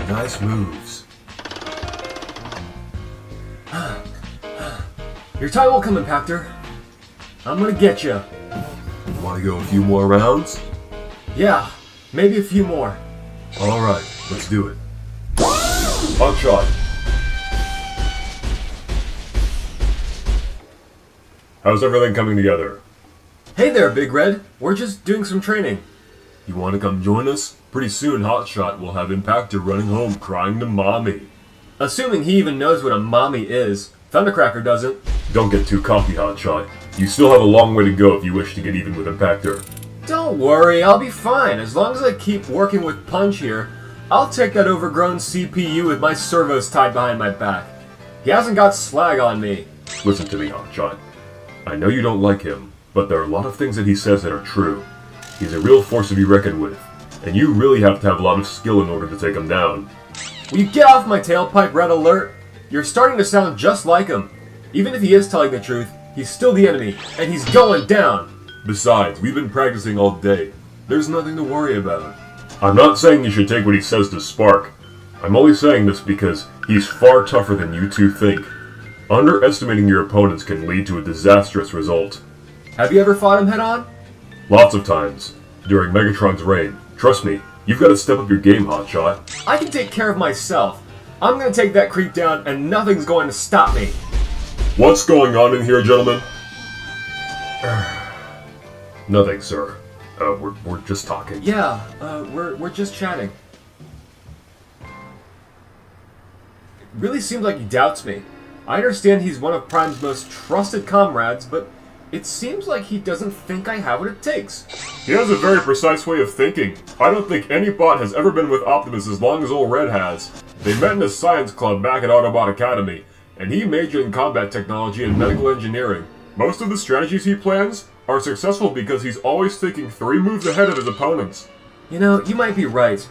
Nice moves. Your time will come, Impactor. I'm gonna get you. Want to go a few more rounds? Yeah, maybe a few more. Alright, let's do it. Hotshot. How's everything coming together? Hey there, Big Red. We're just doing some training. You want to come join us? Pretty soon Hotshot will have Impactor running home crying to mommy. Assuming he even knows what a mommy is. Thundercracker doesn't. Don't get too cocky, Hotshot. You still have a long way to go if you wish to get even with Impactor. Don't worry, I'll be fine. As long as I keep working with Punch here, I'll take that overgrown CPU with my servos tied behind my back. He hasn't got slag on me. Listen to me, Hotshot. I know you don't like him, but there are a lot of things that he says that are true. He's a real force to be reckoned with, and you really have to have a lot of skill in order to take him down. Will you get off my tailpipe, Red Alert? You're starting to sound just like him. Even if he is telling the truth, he's still the enemy, and he's going down. Besides, we've been practicing all day. There's nothing to worry about. I'm not saying you should take what he says to Spark. I'm only saying this because he's far tougher than you two think. Underestimating your opponents can lead to a disastrous result. Have you ever fought him head-on? Lots of times. During Megatron's reign. Trust me, you've got to step up your game, Hotshot. I can take care of myself. I'm gonna take that creep down, and nothing's going to stop me. What's going on in here, gentlemen? Nothing, sir. We're just talking. Yeah, we're just chatting. It really seems like he doubts me. I understand he's one of Prime's most trusted comrades, but it seems like he doesn't think I have what it takes. He has a very precise way of thinking. I don't think any bot has ever been with Optimus as long as old Red has. They met in a science club back at Autobot Academy, and he majored in combat technology and medical engineering. Most of the strategies he plans are successful because he's always thinking 3 moves ahead of his opponents. You know, you might be right,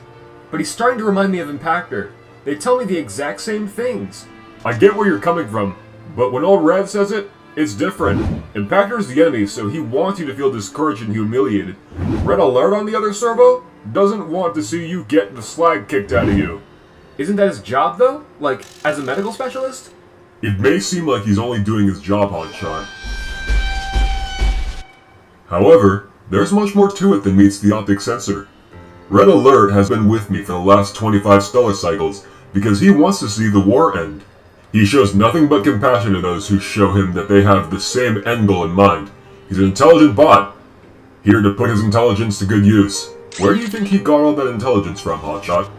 but he's starting to remind me of Impactor. They tell me the exact same things. I get where you're coming from, but when old Red says it, it's different. Impactor's the enemy, so he wants you to feel discouraged and humiliated. Red Alert on the other servo doesn't want to see you get the slag kicked out of you. Isn't that his job, though? Like, as a medical specialist? It may seem like he's only doing his job, Hotshot. However, there's much more to it than meets the optic sensor. Red Alert has been with me for the last 25 stellar cycles because he wants to see the war end. He shows nothing but compassion to those who show him that they have the same end goal in mind. He's an intelligent bot, here to put his intelligence to good use. Where do you think he got all that intelligence from, Hotshot?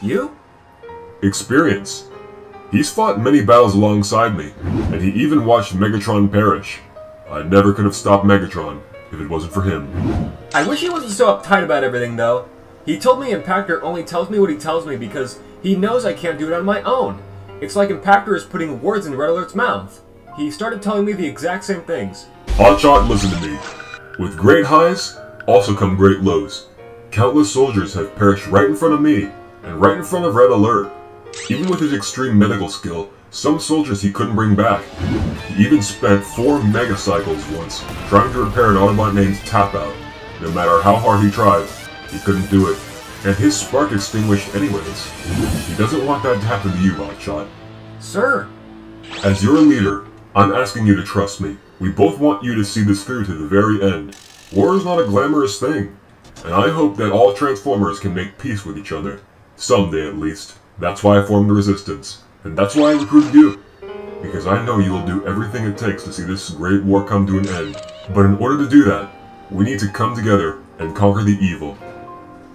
You? Experience. He's fought many battles alongside me, and he even watched Megatron perish. I never could have stopped Megatron if it wasn't for him. I wish he wasn't so uptight about everything, though. He told me Impactor only tells me what he tells me because he knows I can't do it on my own. It's like Impactor is putting words in Red Alert's mouth. He started telling me the exact same things. Hotshot, listen to me. With great highs, also come great lows. Countless soldiers have perished right in front of me, and right in front of Red Alert. Even with his extreme medical skill, some soldiers he couldn't bring back. He even spent 4 megacycles once trying to repair an Autobot named Tap-Out. No matter how hard he tried, he couldn't do it. And his spark extinguished anyways. He doesn't want that to happen to you, Hotshot. Sir. As your leader, I'm asking you to trust me. We both want you to see this through to the very end. War is not a glamorous thing, and I hope that all Transformers can make peace with each other. Someday at least. That's why I formed the Resistance, and that's why I recruited you. Because I know you will do everything it takes to see this great war come to an end. But in order to do that, we need to come together and conquer the evil.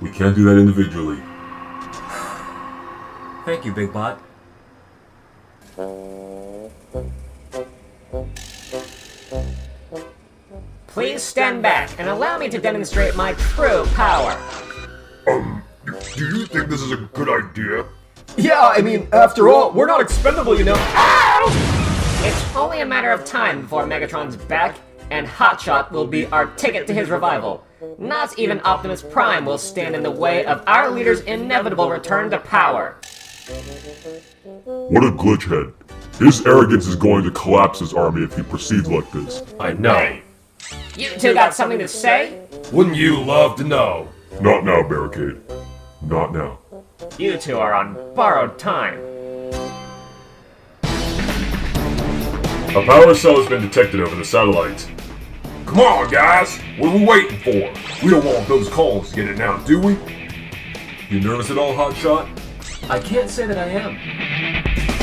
We can't do that individually. Thank you, Big Bot. Please stand back and allow me to demonstrate my true power. Do you think this is a good idea? Yeah, I mean, after all, we're not expendable, you know. Ow! It's only a matter of time before Megatron's back, and Hotshot will be our ticket to his revival. Not even Optimus Prime will stand in the way of our leader's inevitable return to power. What a glitchhead. His arrogance is going to collapse his army if he proceeds like this. I know. You two got something to say? Wouldn't you love to know? Not now, Barricade. Not now. You two are on borrowed time. A power cell has been detected over the satellite. Come on, guys! What are we waiting for? We don't want those calls to get it now, do we? You nervous at all, Hotshot? I can't say that I am.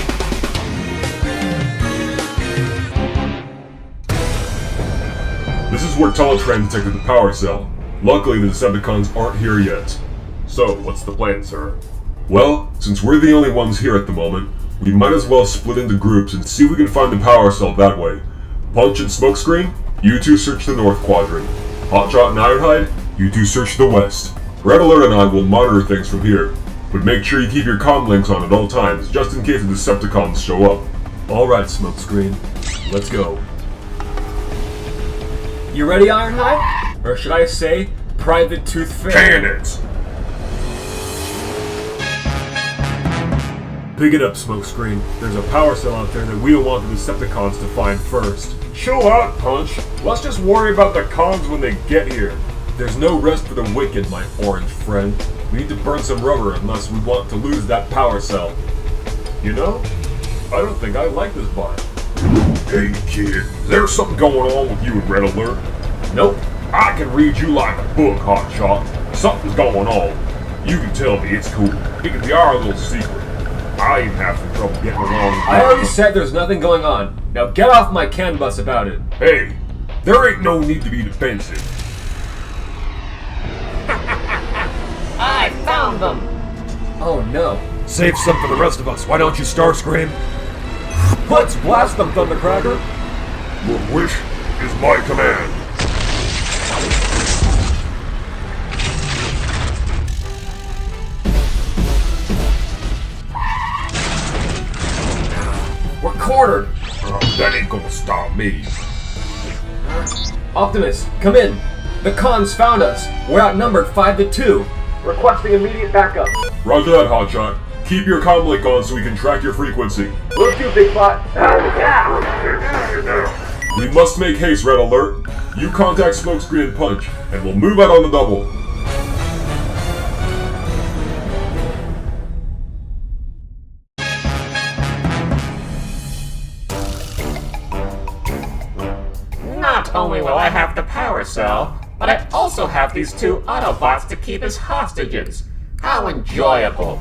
This is where Teletran detected the power cell. Luckily, the Decepticons aren't here yet. So, what's the plan, sir? Well, since we're the only ones here at the moment, we might as well split into groups and see if we can find the power cell that way. Punch and Smokescreen, you two search the north quadrant. Hotshot and Ironhide, you two search the west. Red Alert and I will monitor things from here, but make sure you keep your comm links on at all times, just in case the Decepticons show up. Alright, Smokescreen. Let's go. You ready, Ironhide? Or should I say, Private Tooth Fairy? Can it! Pick it up, Smokescreen. There's a power cell out there that we don't want the Decepticons to find first. Chill out, Punch. Let's just worry about the cons when they get here. There's no rest for the wicked, my orange friend. We need to burn some rubber unless we want to lose that power cell. You know, I don't think I like this bot. Hey kid, there's something going on with you and Red Alert. Nope. I can read you like a book, Hotshot. Something's going on. You can tell me, it's cool. It can be our little secret. I even have some trouble getting along with I already said there's nothing going on. Now get off my CAN bus about it. Hey, there ain't no need to be defensive. I found them! Oh no. Save some for the rest of us. Why don't you Starscream? Let's blast them, Thundercracker! Your wish is my command. We're cornered! That ain't gonna stop me. Optimus, come in! The cons found us! We're outnumbered 5-2! Requesting immediate backup! Roger that, Hotshot. Keep your comm link on so we can track your frequency. Will do, Big Bot! We must make haste, Red Alert. You contact Smokescreen and Punch, and we'll move out on the double. Not only will I have the power cell, but I also have these two Autobots to keep as hostages. How enjoyable.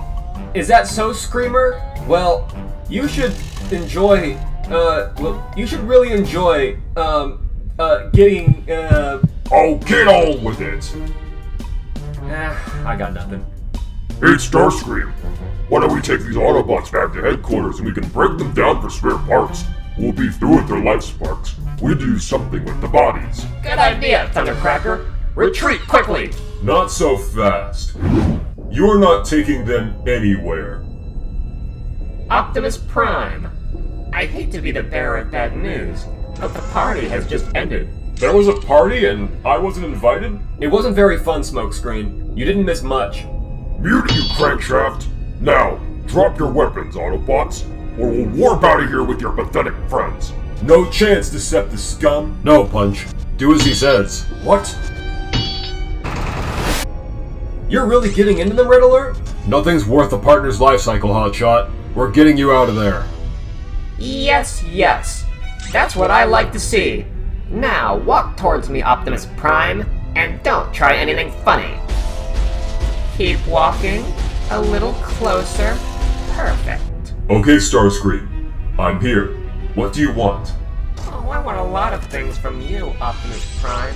Is that so, Screamer? Well, you should enjoy, you should really enjoy, getting, Oh, get on with it! I got nothing. Hey, Starscream. Why don't we take these Autobots back to headquarters and we can break them down for spare parts? We'll be through with their life sparks. We'll do something with the bodies. Good idea, Thundercracker. Retreat quickly. Not so fast. You're not taking them anywhere. Optimus Prime. I hate to be the bearer of bad news, but the party has just ended. There was a party and I wasn't invited? It wasn't very fun, Smokescreen. You didn't miss much. Mute you, Crankshaft! Now, drop your weapons, Autobots, or we'll warp out of here with your pathetic friends. No chance, Deceptive scum! No, Punch. Do as he says. What? You're really getting into them, Red Alert? Nothing's worth a partner's life cycle, Hotshot. We're getting you out of there. Yes, yes. That's what I like to see. Now, walk towards me, Optimus Prime, and don't try anything funny. Keep walking. A little closer. Perfect. Okay, Starscream. I'm here. What do you want? Oh, I want a lot of things from you, Optimus Prime.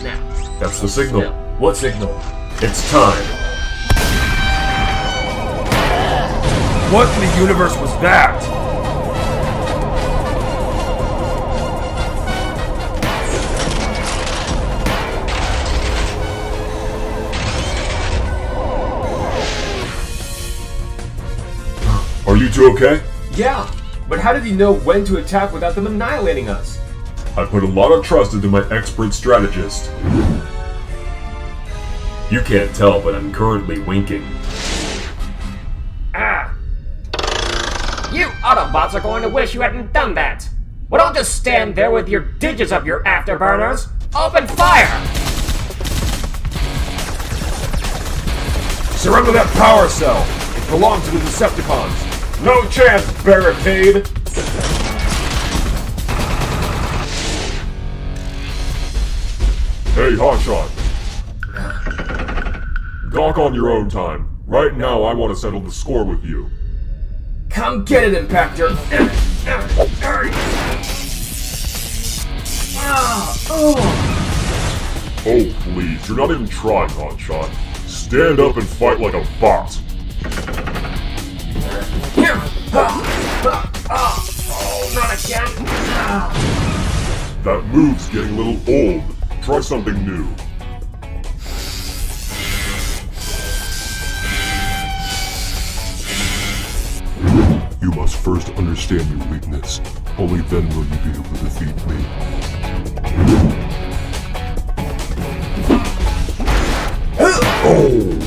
Now, That's the signal. still. What signal? It's time. What in the universe was that? Are you two okay? Yeah, but how did he know when to attack without them annihilating us? I put a lot of trust into my expert strategist. You can't tell, but I'm currently winking. Ah! You Autobots are going to wish you hadn't done that! Well, don't just stand there with your digits up your afterburners! Open fire! Surrender that power cell! It belongs to the Decepticons! No chance, Barricade! Hey, Hotshot. Gawk on your own time. Right now, I want to settle the score with you. Come get it, Impactor! Oh, please, you're not even trying, Hotshot. Stand up and fight like a boss. Oh, not again! That move's getting a little old. Try something new. You must first understand your weakness. Only then will you be able to defeat me. Oh!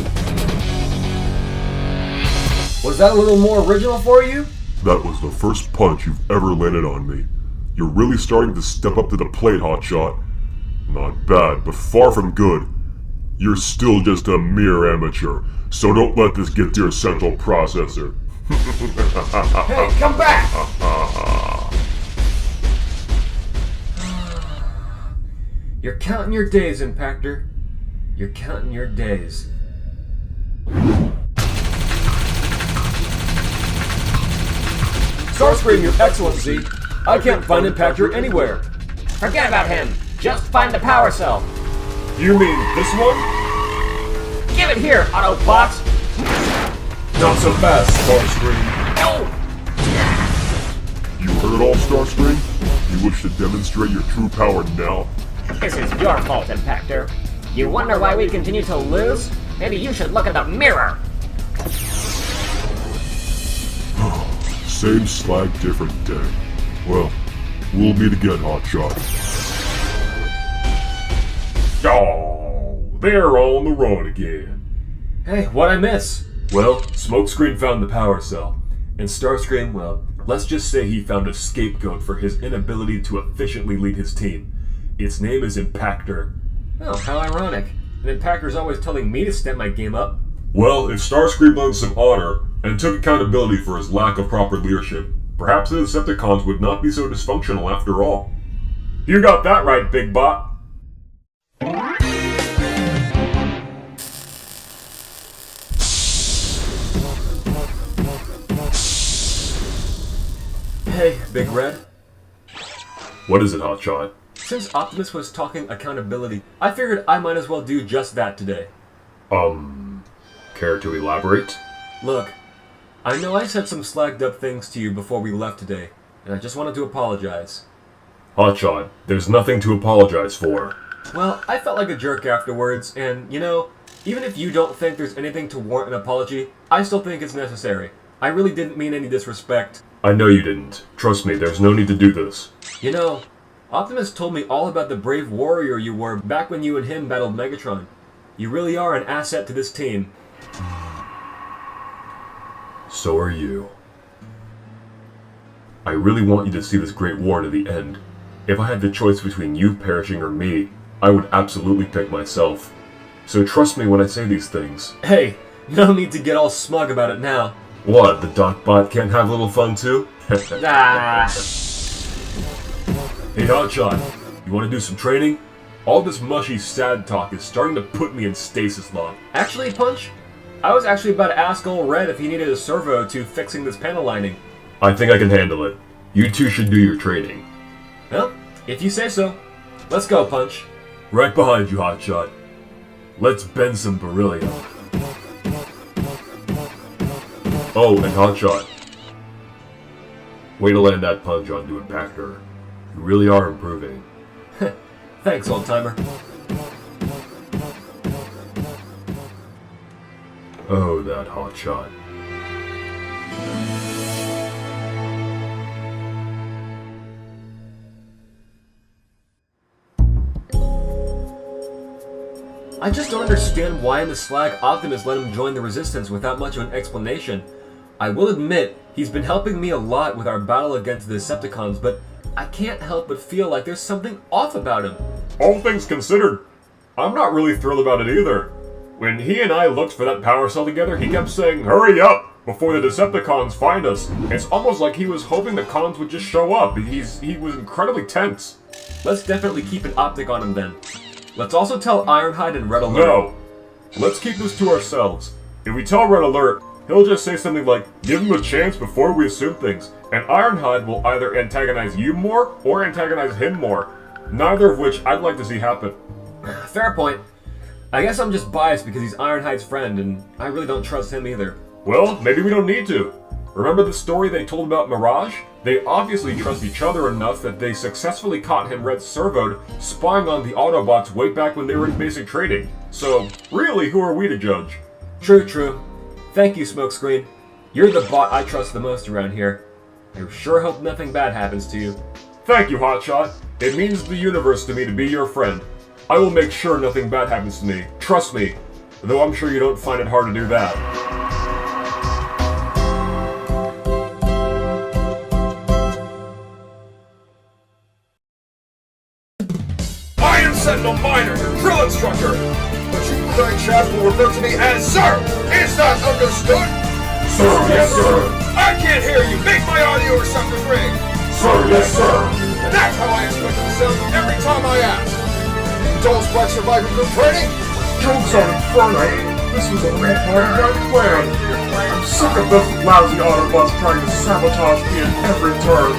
Was that a little more original for you? That was the first punch you've ever landed on me. You're really starting to step up to the plate, Hotshot. Not bad, but far from good. You're still just a mere amateur, so don't let this get to your central processor. Hey, come back! You're counting your days, Impactor. You're counting your days. Starscream, Your Excellency! I can't find Impactor anywhere. Forget about him! Just find the power cell! You mean this one? Give it here, Autobots! Not so fast, Starscream. No! You heard it all, Starscream? You wish to demonstrate your true power now? This is your fault, Impactor. You wonder why we continue to lose? Maybe you should look in the mirror! Same slag, different day. Well, we'll meet again, Hotshot. Oh, they're on the run again. Hey, what'd I miss? Well, Smokescreen found the power cell. And Starscream, well, let's just say he found a scapegoat for his inability to efficiently lead his team. Its name is Impactor. Oh, how ironic. And Impactor's always telling me to step my game up. Well, if Starscream learned some honor and took accountability for his lack of proper leadership, perhaps the Decepticons would not be so dysfunctional after all. You got that right, Big Bot. Hey, Big Red. What is it, Hotshot? Since Optimus was talking accountability, I figured I might as well do just that today. Care to elaborate? Look, I know I said some slagged up things to you before we left today, and I just wanted to apologize. Hotshot, there's nothing to apologize for. Well, I felt like a jerk afterwards, and, you know, even if you don't think there's anything to warrant an apology, I still think it's necessary. I really didn't mean any disrespect. I know you didn't. Trust me, there's no need to do this. You know, Optimus told me all about the brave warrior you were back when you and him battled Megatron. You really are an asset to this team. So are you. I really want you to see this great war to the end. If I had the choice between you perishing or me, I would absolutely pick myself. So trust me when I say these things. Hey, no need to get all smug about it now. What, the Docbot can't have a little fun too? Ah! Hey Hotshot, you want to do some training? All this mushy sad talk is starting to put me in stasis lock. Actually, Punch, I was actually about to ask old Red if he needed a servo to fixing this panel lining. I think I can handle it. You two should do your training. Well, if you say so. Let's go, Punch. Right behind you, Hotshot. Let's bend some beryllium. Oh, and Hotshot. Way to land that punch onto Impactor. You really are improving. Thanks, old-timer. Oh, that Hotshot. I just don't understand why in the Slag Optimus let him join the Resistance without much of an explanation. I will admit, he's been helping me a lot with our battle against the Decepticons, but I can't help but feel like there's something off about him. All things considered, I'm not really thrilled about it either. When he and I looked for that power cell together, he kept saying, "Hurry up! Before the Decepticons find us." It's almost like he was hoping the cons would just show up. He was incredibly tense. Let's definitely keep an optic on him then. Let's also tell Ironhide and Red Alert. No. Let's keep this to ourselves. If we tell Red Alert, he'll just say something like, "Give him a chance before we assume things," and Ironhide will either antagonize you more or antagonize him more. Neither of which I'd like to see happen. Fair point. I guess I'm just biased because he's Ironhide's friend, and I really don't trust him either. Well, maybe we don't need to. Remember the story they told about Mirage? They obviously trust each other enough that they successfully caught him red servoed, spying on the Autobots way back when they were in basic training. So, really, who are we to judge? True. Thank you, Smokescreen. You're the bot I trust the most around here. I sure hope nothing bad happens to you. Thank you, Hotshot. It means the universe to me to be your friend. I will make sure nothing bad happens to me. Trust me. Though I'm sure you don't find it hard to do that. I am Sentinel Miner, your drill instructor! But you crank shafts will refer to me as Sir! Is that understood? Sir, yes, sir. I can't hear you! Make my audio receptors ring! Sir, yes, sir. That's how I expect it to sound every time I ask! Don't spike survivor group training? Jokes on Inferno. This was only part of my plan. I'm sick of those lousy Autobots trying to sabotage me at every turn.